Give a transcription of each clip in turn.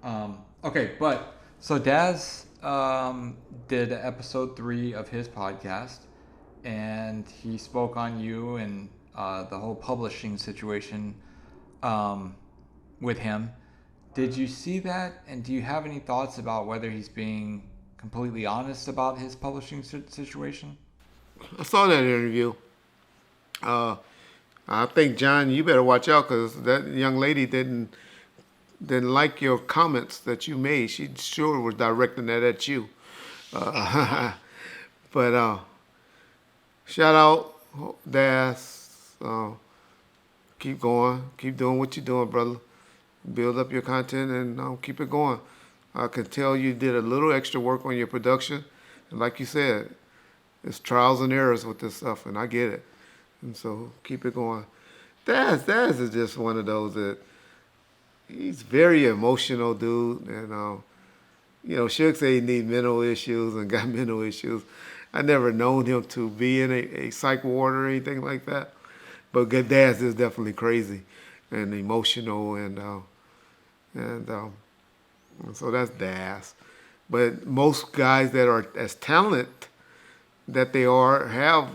Okay, but so Daz did episode 3 of his podcast, and he spoke on you and the whole publishing situation um, with him. Did you see that? And do you have any thoughts about whether he's being completely honest about his publishing situation? I saw that interview. Uh, I think John, you better watch out because that young lady didn't like your comments that you made. She sure was directing that at you. Uh, but shout out, Daz. Keep going. Keep doing what you're doing, brother. Build up your content and keep it going. I can tell you did a little extra work on your production. And like you said, it's trials and errors with this stuff, and I get it. And so keep it going. Daz is just one of those that he's very emotional dude, and Suge say he need mental issues and got mental issues. I never known him to be in a psych ward or anything like that, but Daz is definitely crazy and emotional, and so that's Daz. But most guys that are as talented that they are have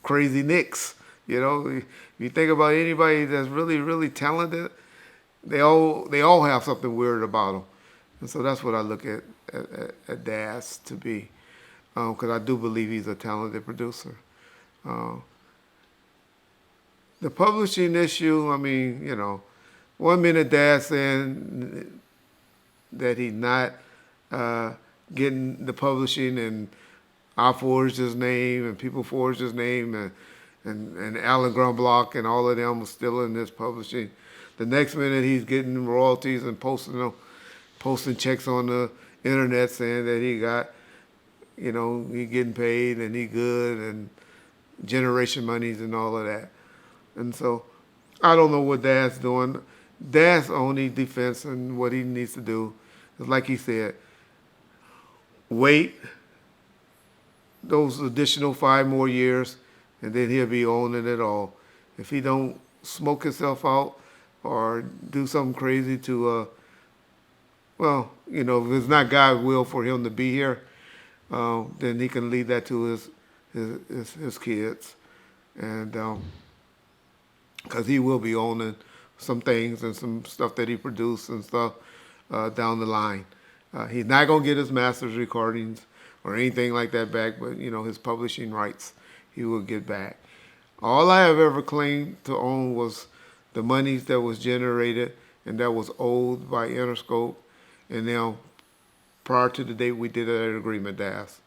crazy nicks. If you think about anybody that's really, really talented, they all have something weird about them, and so that's what I look at Daz to be, because I do believe he's a talented producer. Uh, the publishing issue, I mean, 1 minute Daz saying that he's not uh, getting the publishing, and I forged his name, and people forged his name, and Alan Grumblock and all of them was still in this publishing. The next minute he's getting royalties and posting checks on the internet saying that he got, he getting paid and he good and generation monies and all of that. And so I don't know what Dad's doing. Dad's only defense and what he needs to do is, like he said, wait those additional 5 more years, and then he'll be owning it all. If he don't smoke himself out or do something crazy to, if it's not God's will for him to be here, then he can leave that to his kids, and because he will be owning some things and some stuff that he produced and stuff down the line. He's not gonna get his master's recordings or anything like that back, but his publishing rights he will get back. All I have ever claimed to own was the monies that was generated and that was owed by Interscope, and now prior to the date we did that agreement, Daz.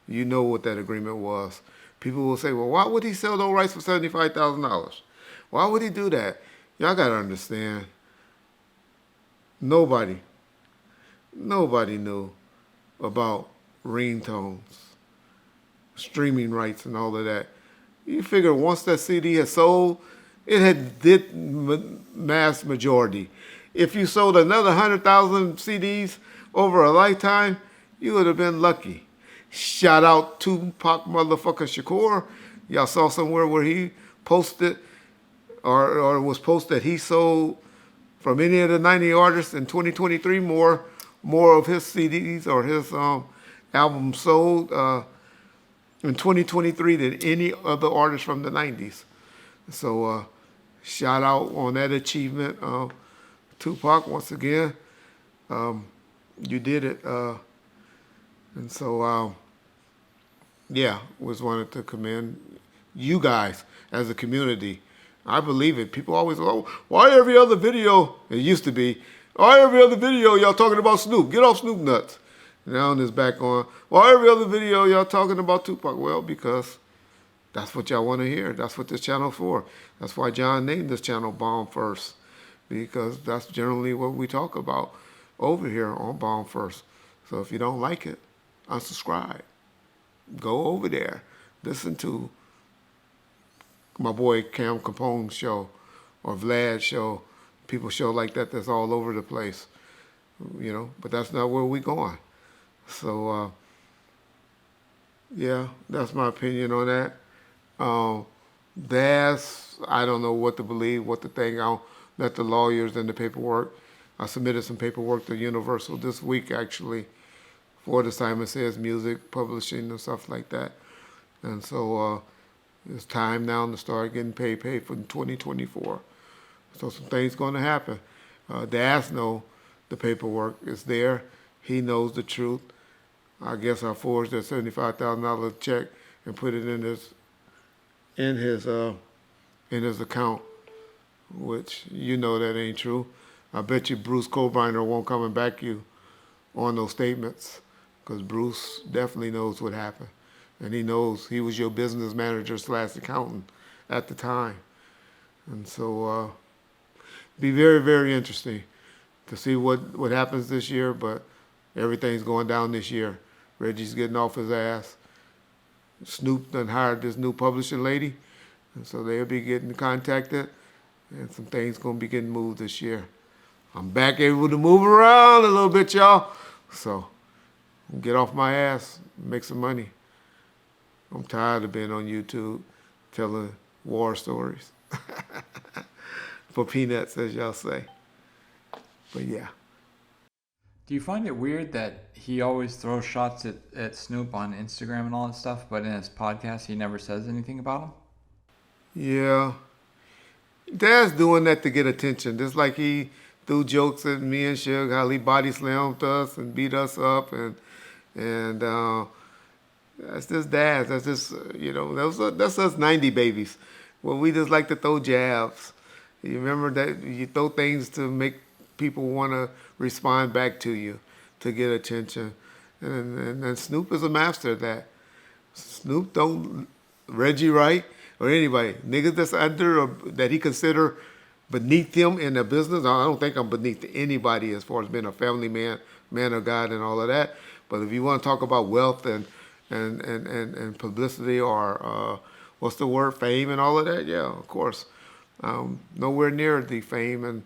You know what that agreement was. People will say, well, why would he sell those rights for $75,000? Why would he do that? Y'all gotta understand. Nobody, nobody knew about ringtones, streaming rights, and all of that. You figure once that CD had sold, it had did mass majority. If you sold another 100,000 CDs over a lifetime, you would have been lucky. Shout out Tupac motherfucker Shakur. Y'all saw somewhere where he posted or was posted he sold from any of the 90 artists in 2023 more of his CDs or his albums sold in 2023 than any other artist from the 90s. So shout out on that achievement, Tupac, once again. You did it. And so, yeah, was wanted to commend you guys as a community. I believe it. People always go, oh, why every other video, it used to be, why every other video y'all talking about Snoop? Get off Snoop nuts. Now it's back on, why every other video y'all talking about Tupac? Well, because that's what y'all want to hear. That's what this channel's for. That's why John named this channel Bomb First, because that's generally what we talk about over here on Bomb First. So if you don't like it, unsubscribe. Go over there. Listen to my boy Cam Capone's show or Vlad's show. People show like that that's all over the place. But that's not where we going. So, yeah, that's my opinion on that. I don't know what to believe, what to think. I'll let the lawyers and the paperwork I submitted some paperwork to Universal this week, actually, for the Simon Says music, publishing, and stuff like that. And so it's time now to start getting paid for 2024. So some things going to happen. Daz know the paperwork is there. He knows the truth. I guess I forged that $75,000 check and put it in his in his account, which you know that ain't true. I bet you Bruce Colbiner won't come and back you on those statements, because Bruce definitely knows what happened, and he knows he was your business manager / accountant at the time, and so be very, very interesting to see what happens this year. But everything's going down this year. Reggie's getting off his ass. Snoop done hired this new publishing lady, and so they'll be getting contacted, and some things gonna be getting moved this year. I'm back able to move around a little bit, y'all. So get off my ass, make some money. I'm tired of being on YouTube telling war stories for peanuts, as y'all say. But yeah. Do you find it weird that he always throws shots at Snoop on Instagram and all that stuff, but in his podcast he never says anything about him? Yeah. Dad's doing that to get attention, just like he threw jokes at me and Suge, how he body slammed us and beat us up, and that's just Dad. That's just that's us 90 babies. Well, we just like to throw jabs. You remember that you throw things to make people want to respond back to you, to get attention, and Snoop is a master of that. Snoop don't Reggie Wright or anybody niggas that's under or that he consider beneath him in the business. I don't think I'm beneath anybody as far as being a family man, man of God, and all of that. But if you want to talk about wealth and publicity or what's the word, fame and all of that, yeah, of course. Nowhere near the fame, and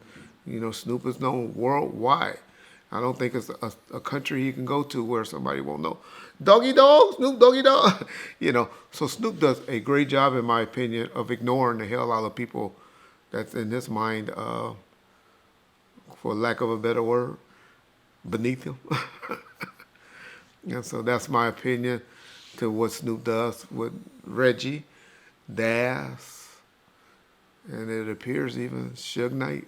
Snoop is known worldwide. I don't think it's a country he can go to where somebody won't know. Doggy dog, Snoop Doggy dog. So Snoop does a great job, in my opinion, of ignoring the hell out of people that's in his mind, for lack of a better word, beneath him. And so that's my opinion to what Snoop does with Reggie, Daz, and it appears even Suge Knight.